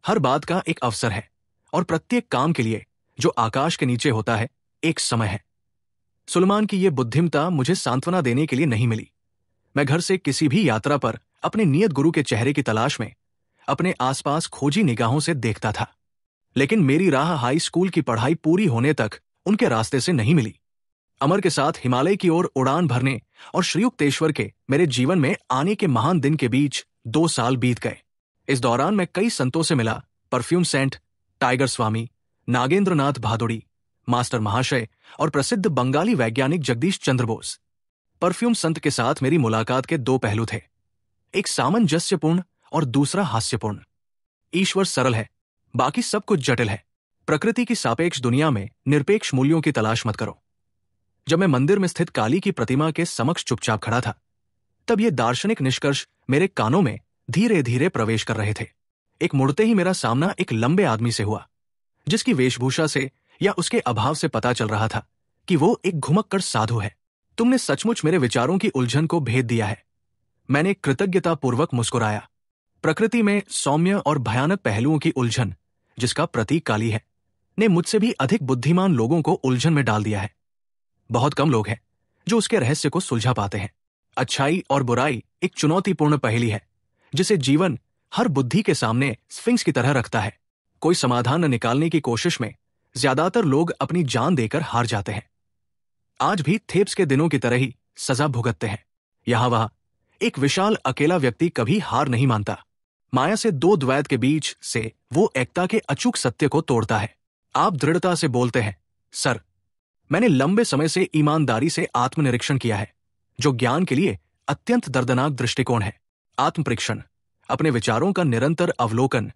हर बात का एक अवसर है और प्रत्येक काम के लिए जो आकाश के नीचे होता है एक समय है। सुलेमान की यह बुद्धिमता मुझे सांत्वना देने के लिए नहीं मिली। मैं घर से किसी भी यात्रा पर अपने नियत गुरु के चेहरे की तलाश में अपने आसपास खोजी निगाहों से देखता था, लेकिन मेरी राह हाई स्कूल की पढ़ाई पूरी होने तक उनके रास्ते से नहीं मिली। अमर के साथ हिमालय की ओर उड़ान भरने और श्रीयुक्तेश्वर के मेरे जीवन में आने के महान दिन के बीच 2 साल बीत गए। इस दौरान मैं कई संतों से मिला, परफ्यूम सेंट, टाइगर स्वामी, नागेंद्रनाथ भादुड़ी, मास्टर महाशय और प्रसिद्ध बंगाली वैज्ञानिक जगदीश चंद्र बोस। परफ्यूम संत के साथ मेरी मुलाकात के 2 पहलू थे, एक सामंजस्यपूर्ण और दूसरा हास्यपूर्ण। ईश्वर सरल है, बाकी सब कुछ जटिल है। प्रकृति की सापेक्ष दुनिया में निरपेक्ष मूल्यों की तलाश मत करो। जब मैं मंदिर में स्थित काली की प्रतिमा के समक्ष चुपचाप खड़ा था, तब ये दार्शनिक निष्कर्ष मेरे कानों में धीरे धीरे प्रवेश कर रहे थे। एक मुड़ते ही मेरा सामना एक लंबे आदमी से हुआ, जिसकी वेशभूषा से या उसके अभाव से पता चल रहा था कि वो एक घुमक्कड़ साधु है। तुमने सचमुच मेरे विचारों की उलझन को भेद दिया है। मैंने कृतज्ञतापूर्वक मुस्कुराया। प्रकृति में सौम्य और भयानक पहलुओं की उलझन, जिसका प्रतीक काली है, ने मुझसे भी अधिक बुद्धिमान लोगों को उलझन में डाल दिया है। बहुत कम लोग हैं जो उसके रहस्य को सुलझा पाते हैं। अच्छाई और बुराई एक चुनौतीपूर्ण पहेली है, जिसे जीवन हर बुद्धि के सामने स्फिंक्स की तरह रखता है। कोई समाधान न निकालने की कोशिश में ज्यादातर लोग अपनी जान देकर हार जाते हैं। आज भी थेब्स के दिनों की तरह ही सजा भुगतते हैं। यहां वहां एक विशाल अकेला व्यक्ति कभी हार नहीं मानता। माया से 2 द्वैत के बीच से वो एकता के अचूक सत्य को तोड़ता है। आप दृढ़ता से बोलते हैं, सर, मैंने लंबे समय से ईमानदारी से आत्मनिरीक्षण किया है, जो ज्ञान के लिए अत्यंत दर्दनाक दृष्टिकोण है। आत्मपरीक्षण, अपने विचारों का निरंतर अवलोकन,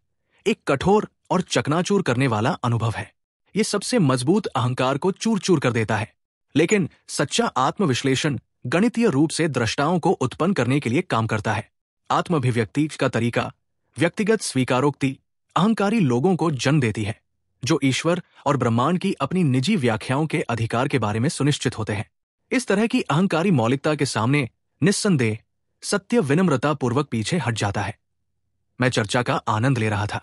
एक कठोर और चकनाचूर करने वाला अनुभव है। यह सबसे मजबूत अहंकार को चूर चूर कर देता है। लेकिन सच्चा आत्मविश्लेषण गणितीय रूप से दृष्टाओं को उत्पन्न करने के लिए काम करता है। आत्माभिव्यक्ति का तरीका व्यक्तिगत स्वीकारोक्ति अहंकारी लोगों को जन्म देती है, जो ईश्वर और ब्रह्मांड की अपनी निजी व्याख्याओं के अधिकार के बारे में सुनिश्चित होते हैं। इस तरह की अहंकारी मौलिकता के सामने निस्संदेह सत्य विनम्रता पूर्वक पीछे हट जाता है। मैं चर्चा का आनंद ले रहा था।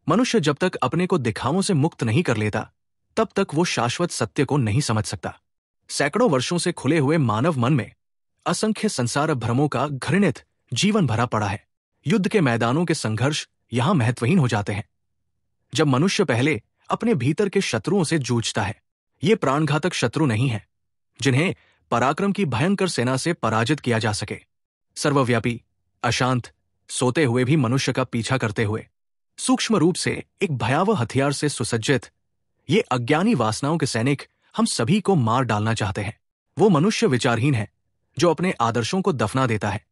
मनुष्य जब तक अपने को दिखावों से मुक्त नहीं कर लेता, तब तक वो शाश्वत सत्य को नहीं समझ सकता। सैकड़ों वर्षों से खुले हुए मानव मन में असंख्य संसार भ्रमों का घृणित जीवन भरा पड़ा है। युद्ध के मैदानों के संघर्ष यहां महत्वहीन हो जाते हैं। जब मनुष्य पहले अपने भीतर के शत्रुओं से जूझता है, ये प्राणघातक शत्रु नहीं है जिन्हें पराक्रम की भयंकर सेना से पराजित किया जा सके। सर्वव्यापी, अशांत, सोते हुए भी मनुष्य का पीछा करते हुए सूक्ष्म रूप से एक भयावह हथियार से सुसज्जित ये अज्ञानी वासनाओं के सैनिक हम सभी को मार डालना चाहते हैं। वो मनुष्य विचारहीन है जो अपने आदर्शों को दफना देता है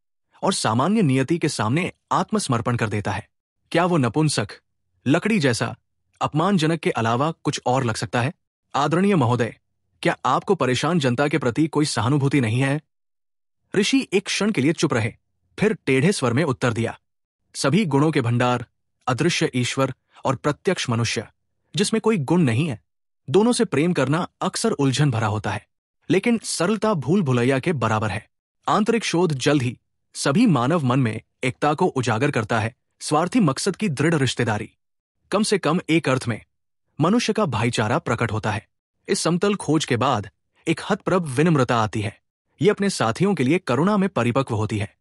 और सामान्य नियति के सामने आत्मसमर्पण कर देता है। क्या वो नपुंसक, लकड़ी जैसा अपमानजनक के अलावा कुछ और लग सकता है? आदरणीय महोदय, क्या आपको परेशान जनता के प्रति कोई सहानुभूति नहीं है? ऋषि एक क्षण के लिए चुप रहे, फिर टेढ़े स्वर में उत्तर दिया, सभी गुणों के भंडार, अदृश्य ईश्वर और प्रत्यक्ष मनुष्य जिसमें कोई गुण नहीं है, दोनों से प्रेम करना अक्सर उलझन भरा होता है, लेकिन सरलता भूल भुलैया के बराबर है। आंतरिक शोध जल्द ही सभी मानव मन में एकता को उजागर करता है। स्वार्थी मकसद की दृढ़ रिश्तेदारी, कम से कम एक अर्थ में मनुष्य का भाईचारा प्रकट होता है। इस समतल खोज के बाद एक हतप्रभ विनम्रता आती है। ये अपने साथियों के लिए करुणा में परिपक्व होती है।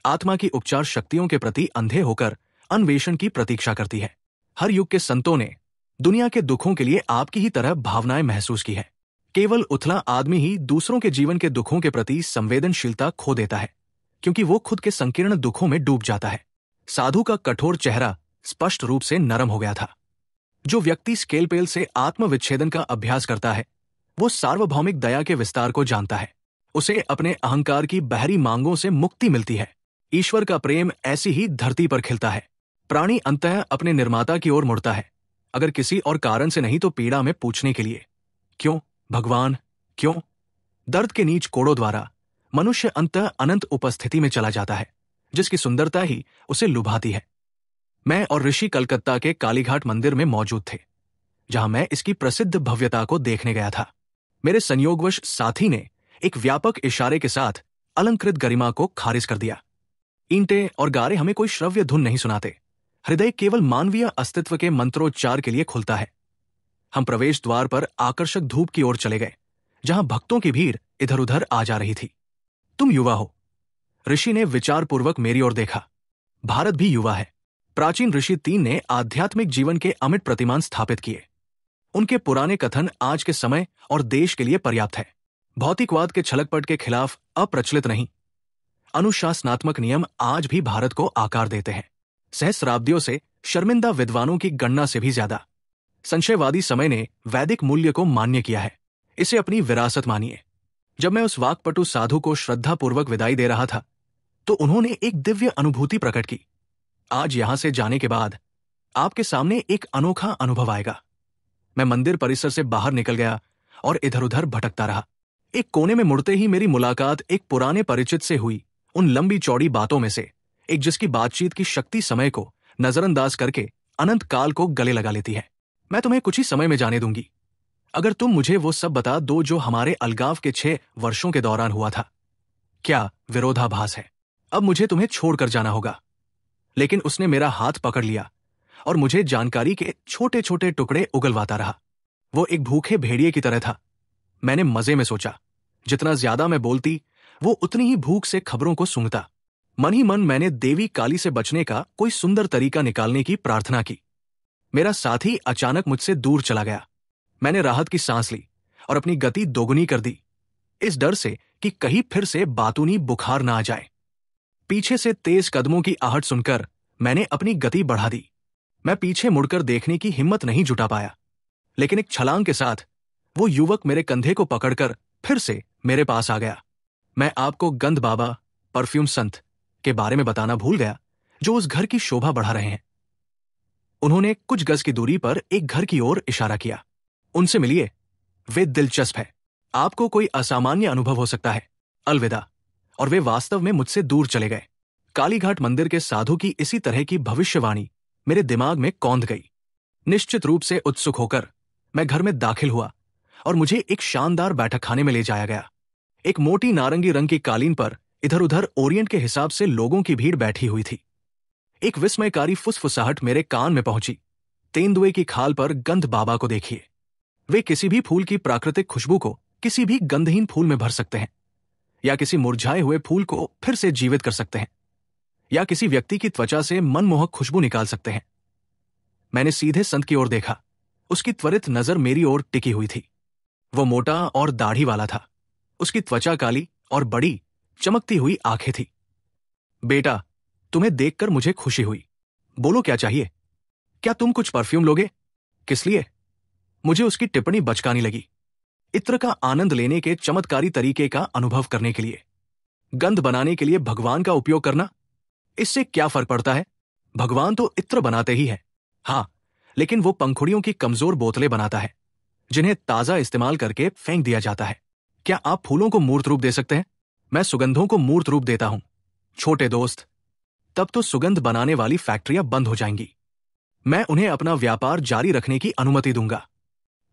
आत्मा की उपचार शक्तियों के प्रति अंधे होकर अन्वेषण की प्रतीक्षा करती है। हर युग के संतों ने दुनिया के दुखों के लिए आपकी ही तरह भावनाएं महसूस की है। केवल उथला आदमी ही दूसरों के जीवन के दुखों के प्रति संवेदनशीलता खो देता है, क्योंकि वो खुद के संकीर्ण दुखों में डूब जाता है। साधु का कठोर चेहरा स्पष्ट रूप से नरम हो गया था। जो व्यक्ति स्केलपेल से आत्मविच्छेदन का अभ्यास करता है, वो सार्वभौमिक दया के विस्तार को जानता है। उसे अपने अहंकार की बहरी मांगों से मुक्ति मिलती है। ईश्वर का प्रेम ऐसी ही धरती पर खिलता है। प्राणी अंततः अपने निर्माता की ओर मुड़ता है, अगर किसी और कारण से नहीं तो पीड़ा में पूछने के लिए, क्यों भगवान, क्यों? दर्द के नीच कोड़ों द्वारा मनुष्य अंततः अनंत उपस्थिति में चला जाता है, जिसकी सुंदरता ही उसे लुभाती है। मैं और ऋषि कलकत्ता के कालीघाट मंदिर में मौजूद थे, जहां मैं इसकी प्रसिद्ध भव्यता को देखने गया था। मेरे संयोगवश साथी ने एक व्यापक इशारे के साथ अलंकृत गरिमा को खारिज कर दिया। ईंटें और गारे हमें कोई श्रव्य धुन नहीं सुनाते। हृदय केवल मानवीय अस्तित्व के मंत्रोच्चार के लिए खुलता है। हम प्रवेश द्वार पर आकर्षक धूप की ओर चले गए, जहां भक्तों की भीड़ इधर उधर आ जा रही थी। तुम युवा हो, ऋषि ने विचारपूर्वक मेरी ओर देखा। भारत भी युवा है। प्राचीन ऋषि 3 ने आध्यात्मिक जीवन के अमिट प्रतिमान स्थापित किए। उनके पुराने कथन आज के समय और देश के लिए पर्याप्त है। भौतिकवाद के छलकपट के खिलाफ अप्रचलित नहीं। अनुशासनात्मक नियम आज भी भारत को आकार देते हैं, सहस्राब्दियों से शर्मिंदा विद्वानों की गणना से भी ज्यादा। संशयवादी समय ने वैदिक मूल्य को मान्य किया है, इसे अपनी विरासत मानिए। जब मैं उस वाक्पटु साधु को श्रद्धापूर्वक विदाई दे रहा था, तो उन्होंने एक दिव्य अनुभूति प्रकट की। आज यहां से जाने के बाद आपके सामने एक अनोखा अनुभव आएगा। मैं मंदिर परिसर से बाहर निकल गया और इधर उधर भटकता रहा। एक कोने में मुड़ते ही मेरी मुलाकात एक पुराने परिचित से हुई, उन लंबी चौड़ी बातों में से एक, जिसकी बातचीत की शक्ति समय को नजरअंदाज करके अनंत काल को गले लगा लेती है। मैं तुम्हें कुछ ही समय में जाने दूंगी, अगर तुम मुझे वो सब बता दो जो हमारे अलगाव के 6 वर्षों के दौरान हुआ था। क्या विरोधाभास है, अब मुझे तुम्हें छोड़कर जाना होगा। लेकिन उसने मेरा हाथ पकड़ लिया और मुझे जानकारी के छोटे छोटे टुकड़े उगलवाता रहा। वो एक भूखे भेड़िए की तरह था। मैंने मजे में सोचा, जितना ज्यादा मैं बोलती, वो उतनी ही भूख से खबरों को सूंघता। मन ही मन मैंने देवी काली से बचने का कोई सुंदर तरीका निकालने की प्रार्थना की। मेरा साथी अचानक मुझसे दूर चला गया। मैंने राहत की सांस ली और अपनी गति दोगुनी कर दी, इस डर से कि कहीं फिर से बातूनी बुखार ना आ जाए। पीछे से तेज कदमों की आहट सुनकर मैंने अपनी गति बढ़ा दी। मैं पीछे मुड़कर देखने की हिम्मत नहीं जुटा पाया, लेकिन एक छलांग के साथ वो युवक मेरे कंधे को पकड़कर फिर से मेरे पास आ गया। मैं आपको गंध बाबा, परफ्यूम संत के बारे में बताना भूल गया, जो उस घर की शोभा बढ़ा रहे हैं। उन्होंने कुछ गज की दूरी पर एक घर की ओर इशारा किया। उनसे मिलिए, वे दिलचस्प है। आपको कोई असामान्य अनुभव हो सकता है। अलविदा। और वे वास्तव में मुझसे दूर चले गए। कालीघाट मंदिर के साधु की इसी तरह की भविष्यवाणी मेरे दिमाग में कौंध गई। निश्चित रूप से उत्सुक होकर मैं घर में दाखिल हुआ और मुझे एक शानदार बैठक खाने में ले जाया गया। एक मोटी नारंगी रंग की कालीन पर इधर उधर ओरिएंट के हिसाब से लोगों की भीड़ बैठी हुई थी। एक विस्मयकारी फुसफुसाहट मेरे कान में पहुंची। तेंदुए की खाल पर गंध बाबा को देखिए। वे किसी भी फूल की प्राकृतिक खुशबू को किसी भी गंधहीन फूल में भर सकते हैं, या किसी मुरझाए हुए फूल को फिर से जीवित कर सकते हैं, या किसी व्यक्ति की त्वचा से मनमोहक खुशबू निकाल सकते हैं। मैंने सीधे संत की ओर देखा। उसकी त्वरित नजर मेरी ओर टिकी हुई थी। वो मोटा और दाढ़ी वाला था। उसकी त्वचा काली और बड़ी चमकती हुई आंखें थी। बेटा, तुम्हें देखकर मुझे खुशी हुई। बोलो, क्या चाहिए? क्या तुम कुछ परफ्यूम लोगे? किस लिए? मुझे उसकी टिप्पणी बचकानी लगी। इत्र का आनंद लेने के चमत्कारी तरीके का अनुभव करने के लिए। गंध बनाने के लिए भगवान का उपयोग करना, इससे क्या फर्क पड़ता है? भगवान तो इत्र बनाते ही है। हाँ, लेकिन वो पंखुड़ियों की कमजोर बोतलें बनाता है, जिन्हें ताजा इस्तेमाल करके फेंक दिया जाता है। क्या आप फूलों को मूर्त रूप दे सकते हैं? मैं सुगंधों को मूर्त रूप देता हूं। छोटे दोस्त, तब तो सुगंध बनाने वाली फैक्ट्रियां बंद हो जाएंगी। मैं उन्हें अपना व्यापार जारी रखने की अनुमति दूंगा।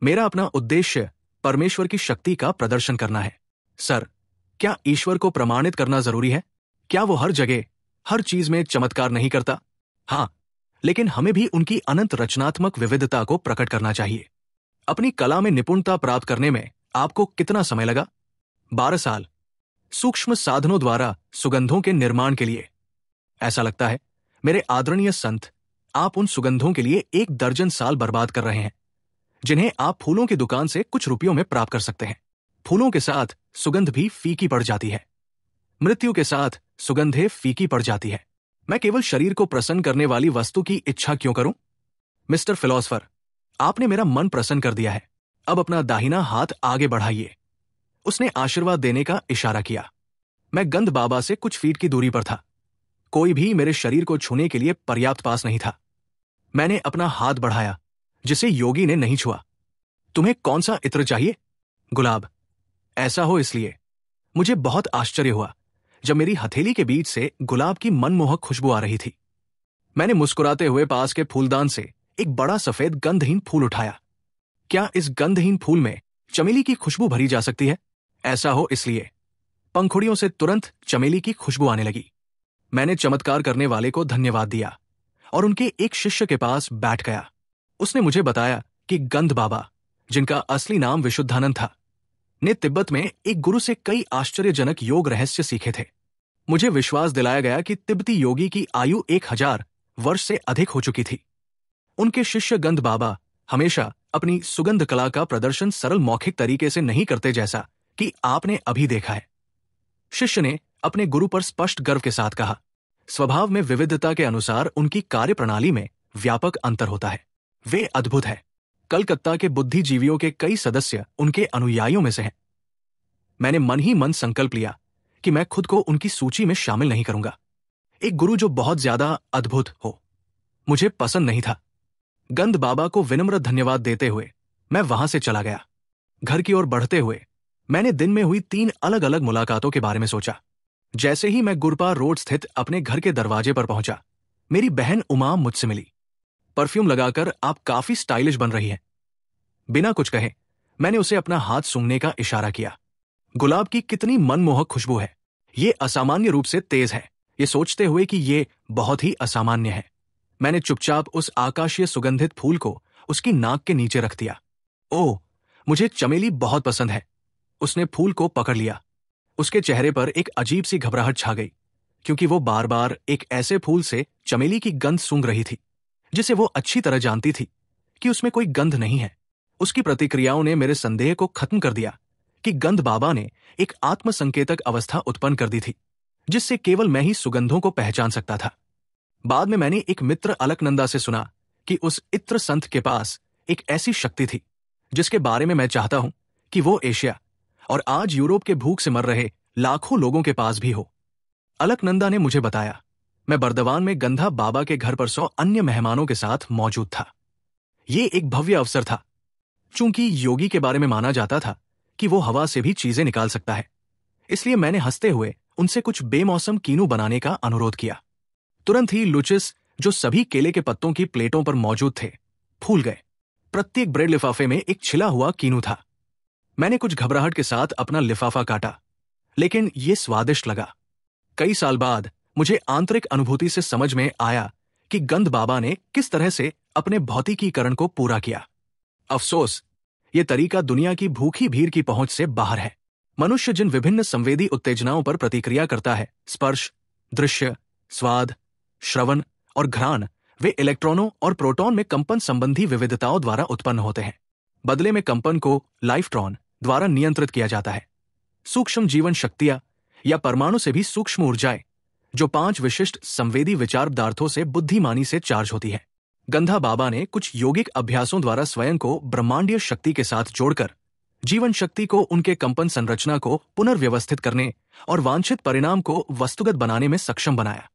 मेरा अपना उद्देश्य परमेश्वर की शक्ति का प्रदर्शन करना है। सर, क्या ईश्वर को प्रमाणित करना जरूरी है? क्या वो हर जगह हर चीज में चमत्कार नहीं करता? हाँ, लेकिन हमें भी उनकी अनंत रचनात्मक विविधता को प्रकट करना चाहिए। अपनी कला में निपुणता प्राप्त करने में आपको कितना समय लगा? 12 साल, सूक्ष्म साधनों द्वारा सुगंधों के निर्माण के लिए। ऐसा लगता है मेरे आदरणीय संत, आप उन सुगंधों के लिए 1 दर्जन साल बर्बाद कर रहे हैं, जिन्हें आप फूलों की दुकान से कुछ रुपयों में प्राप्त कर सकते हैं। फूलों के साथ सुगंध भी फीकी पड़ जाती है। मृत्यु के साथ सुगंधें फीकी पड़ जाती है। मैं केवल शरीर को प्रसन्न करने वाली वस्तु की इच्छा क्यों करूं? मिस्टर फिलोसफर, आपने मेरा मन प्रसन्न कर दिया है। अब अपना दाहिना हाथ आगे बढ़ाइए। उसने आशीर्वाद देने का इशारा किया। मैं गंध बाबा से कुछ फीट की दूरी पर था। कोई भी मेरे शरीर को छूने के लिए पर्याप्त पास नहीं था। मैंने अपना हाथ बढ़ाया, जिसे योगी ने नहीं छुआ। तुम्हें कौन सा इत्र चाहिए? गुलाब। ऐसा हो इसलिए मुझे बहुत आश्चर्य हुआ जब मेरी हथेली के बीच से गुलाब की मनमोहक खुशबू आ रही थी। मैंने मुस्कुराते हुए पास के फूलदान से एक बड़ा सफेद गंधहीन फूल उठाया। क्या इस गंधहीन फूल में चमेली की खुशबू भरी जा सकती है? ऐसा हो इसलिए पंखुड़ियों से तुरंत चमेली की खुशबू आने लगी। मैंने चमत्कार करने वाले को धन्यवाद दिया और उनके एक शिष्य के पास बैठ गया। उसने मुझे बताया कि गंध बाबा, जिनका असली नाम विशुद्धानंद था, ने तिब्बत में एक गुरु से कई आश्चर्यजनक योग रहस्य सीखे थे। मुझे विश्वास दिलाया गया कि तिब्बती योगी की आयु 1000 वर्ष से अधिक हो चुकी थी। उनके शिष्य गंध बाबा हमेशा अपनी सुगंध कला का प्रदर्शन सरल मौखिक तरीके से नहीं करते, जैसा कि आपने अभी देखा है। शिष्य ने अपने गुरु पर स्पष्ट गर्व के साथ कहा, स्वभाव में विविधता के अनुसार उनकी कार्यप्रणाली में व्यापक अंतर होता है। वे अद्भुत है। कलकत्ता के बुद्धिजीवियों के कई सदस्य उनके अनुयायियों में से हैं। मैंने मन ही मन संकल्प लिया कि मैं खुद को उनकी सूची में शामिल नहीं करूंगा। एक गुरु जो बहुत ज्यादा अद्भुत हो मुझे पसंद नहीं था। गंध बाबा को विनम्र धन्यवाद देते हुए मैं वहां से चला गया। घर की ओर बढ़ते हुए मैंने दिन में हुई 3 अलग अलग मुलाकातों के बारे में सोचा। जैसे ही मैं गुरपा रोड स्थित अपने घर के दरवाजे पर पहुंचा, मेरी बहन उमा मुझसे मिली। परफ्यूम लगाकर आप काफी स्टाइलिश बन रही हैं। बिना कुछ कहे मैंने उसे अपना हाथ सूंघने का इशारा किया। गुलाब की कितनी मनमोहक खुशबू है। ये असामान्य रूप से तेज है, ये सोचते हुए कि ये बहुत ही असामान्य है। मैंने चुपचाप उस आकाशीय सुगंधित फूल को उसकी नाक के नीचे रख दिया। ओह, मुझे चमेली बहुत पसंद है। उसने फूल को पकड़ लिया। उसके चेहरे पर एक अजीब सी घबराहट छा गई, क्योंकि वो बार बार एक ऐसे फूल से चमेली की गंध सूंघ रही थी जिसे वो अच्छी तरह जानती थी कि उसमें कोई गंध नहीं है। उसकी प्रतिक्रियाओं ने मेरे संदेह को खत्म कर दिया कि गंध बाबा ने एक आत्मसंकेतक अवस्था उत्पन्न कर दी थी, जिससे केवल मैं ही सुगंधों को पहचान सकता था। बाद में मैंने एक मित्र अलकनंदा से सुना कि उस इत्र संत के पास एक ऐसी शक्ति थी जिसके बारे में मैं चाहता हूं कि वो एशिया और आज यूरोप के भूख से मर रहे लाखों लोगों के पास भी हो। अलकनंदा ने मुझे बताया, मैं बर्दवान में गंधा बाबा के घर पर 100 अन्य मेहमानों के साथ मौजूद था। ये एक भव्य अवसर था। चूंकि योगी के बारे में माना जाता था कि वो हवा से भी चीजें निकाल सकता है, इसलिए मैंने हंसते हुए उनसे कुछ बेमौसम कीनू बनाने का अनुरोध किया। तुरंत ही लुचिस, जो सभी केले के पत्तों की प्लेटों पर मौजूद थे, फूल गए। प्रत्येक ब्रेड लिफाफे में एक छिला हुआ कीनू था। मैंने कुछ घबराहट के साथ अपना लिफाफा काटा, लेकिन ये स्वादिष्ट लगा। कई साल बाद मुझे आंतरिक अनुभूति से समझ में आया कि गंध बाबा ने किस तरह से अपने भौतिकीकरण को पूरा किया। अफसोस, ये तरीका दुनिया की भूखी भीड़ की पहुंच से बाहर है। मनुष्य जिन विभिन्न संवेदी उत्तेजनाओं पर प्रतिक्रिया करता है, स्पर्श, दृश्य, स्वाद, श्रवण और घ्राण, वे इलेक्ट्रॉनों और प्रोटॉन में कंपन संबंधी विविधताओं द्वारा उत्पन्न होते हैं। बदले में कंपन को लाइफ्ट्रॉन द्वारा नियंत्रित किया जाता है। सूक्ष्म जीवन शक्तियां या परमाणु से भी सूक्ष्म ऊर्जाएं, जो 5 विशिष्ट संवेदी विचार पदार्थों से बुद्धिमानी से चार्ज होती है। गंधा बाबा ने कुछ यौगिक अभ्यासों द्वारा स्वयं को ब्रह्मांडीय शक्ति के साथ जोड़कर जीवन शक्ति को उनके कंपन संरचना को पुनर्व्यवस्थित करने और वांछित परिणाम को वस्तुगत बनाने में सक्षम बनाया।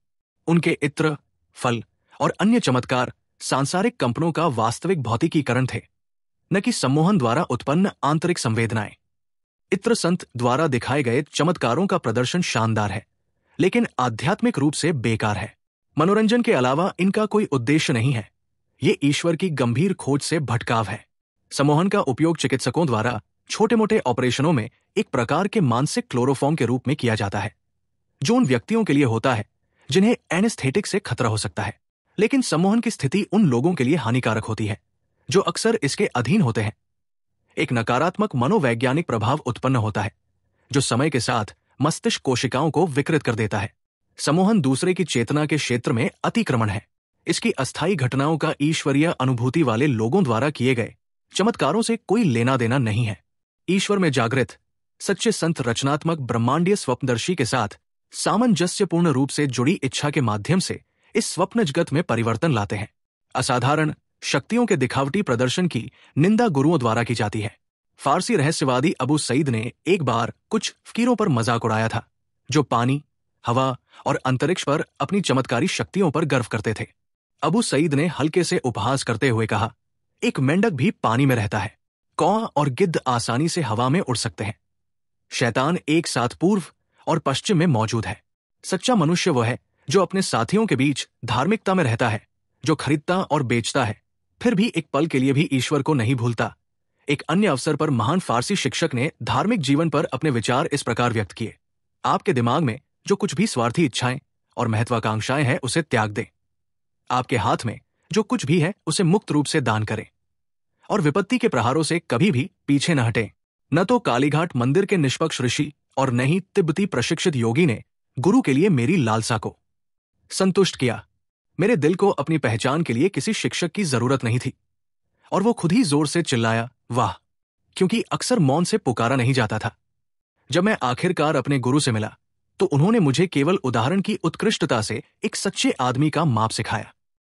उनके इत्र, फल और अन्य चमत्कार सांसारिक कंपनों का वास्तविक भौतिकीकरण थे, न कि सम्मोहन द्वारा उत्पन्न आंतरिक संवेदनाएं। इत्र संत द्वारा दिखाए गए चमत्कारों का प्रदर्शन शानदार है, लेकिन आध्यात्मिक रूप से बेकार है। मनोरंजन के अलावा इनका कोई उद्देश्य नहीं है। ये ईश्वर की गंभीर खोज से भटकाव है। सम्मोहन का उपयोग चिकित्सकों द्वारा छोटे मोटे ऑपरेशनों में एक प्रकार के मानसिक क्लोरोफॉर्म के रूप में किया जाता है, जो उन व्यक्तियों के लिए होता है जिन्हें एनेस्थेटिक से खतरा हो सकता है। लेकिन सम्मोहन की स्थिति उन लोगों के लिए हानिकारक होती है जो अक्सर इसके अधीन होते हैं। एक नकारात्मक मनोवैज्ञानिक प्रभाव उत्पन्न होता है जो समय के साथ मस्तिष्क कोशिकाओं को विकृत कर देता है। सम्मोहन दूसरे की चेतना के क्षेत्र में अतिक्रमण है। इसकी अस्थायी घटनाओं का ईश्वरीय अनुभूति वाले लोगों द्वारा किए गए चमत्कारों से कोई लेना देना नहीं है। ईश्वर में जागृत सच्चे संत रचनात्मक ब्रह्मांडीय स्वप्नदर्शी के साथ सामंजस्यपूर्ण रूप से जुड़ी इच्छा के माध्यम से इस स्वप्न जगत में परिवर्तन लाते हैं। असाधारण शक्तियों के दिखावटी प्रदर्शन की निंदा गुरुओं द्वारा की जाती है। फारसी रहस्यवादी अबू सईद ने एक बार कुछ फकीरों पर मजाक उड़ाया था जो पानी, हवा और अंतरिक्ष पर अपनी चमत्कारी शक्तियों पर गर्व करते थे। अबू सईद ने हल्के से उपहास करते हुए कहा, एक मेंढक भी पानी में रहता है। कौआ और गिद्ध आसानी से हवा में उड़ सकते हैं। शैतान एक साथ पूर्व और पश्चिम में मौजूद है। सच्चा मनुष्य वो है जो अपने साथियों के बीच धार्मिकता में रहता है, जो खरीदता और बेचता है, फिर भी एक पल के लिए भी ईश्वर को नहीं भूलता। एक अन्य अवसर पर महान फारसी शिक्षक ने धार्मिक जीवन पर अपने विचार इस प्रकार व्यक्त किए, आपके दिमाग में जो कुछ भी स्वार्थी इच्छाएं और महत्वाकांक्षाएं हैं उसे त्याग दें। आपके हाथ में जो कुछ भी है उसे मुक्त रूप से दान करें और विपत्ति के प्रहारों से कभी भी पीछे न हटें। न तो कालीघाट मंदिर के निष्पक्ष ऋषि और न ही तिब्बती प्रशिक्षित योगी ने गुरु के लिए मेरी लालसा को संतुष्ट किया। मेरे दिल को अपनी पहचान के लिए किसी शिक्षक की जरूरत नहीं थी और वो खुद ही जोर से चिल्लाया वाह, क्योंकि अक्सर मौन से पुकारा नहीं जाता था। जब मैं आखिरकार अपने गुरु से मिला तो उन्होंने मुझे केवल उदाहरण की उत्कृष्टता से एक सच्चे आदमी का माप सिखाया।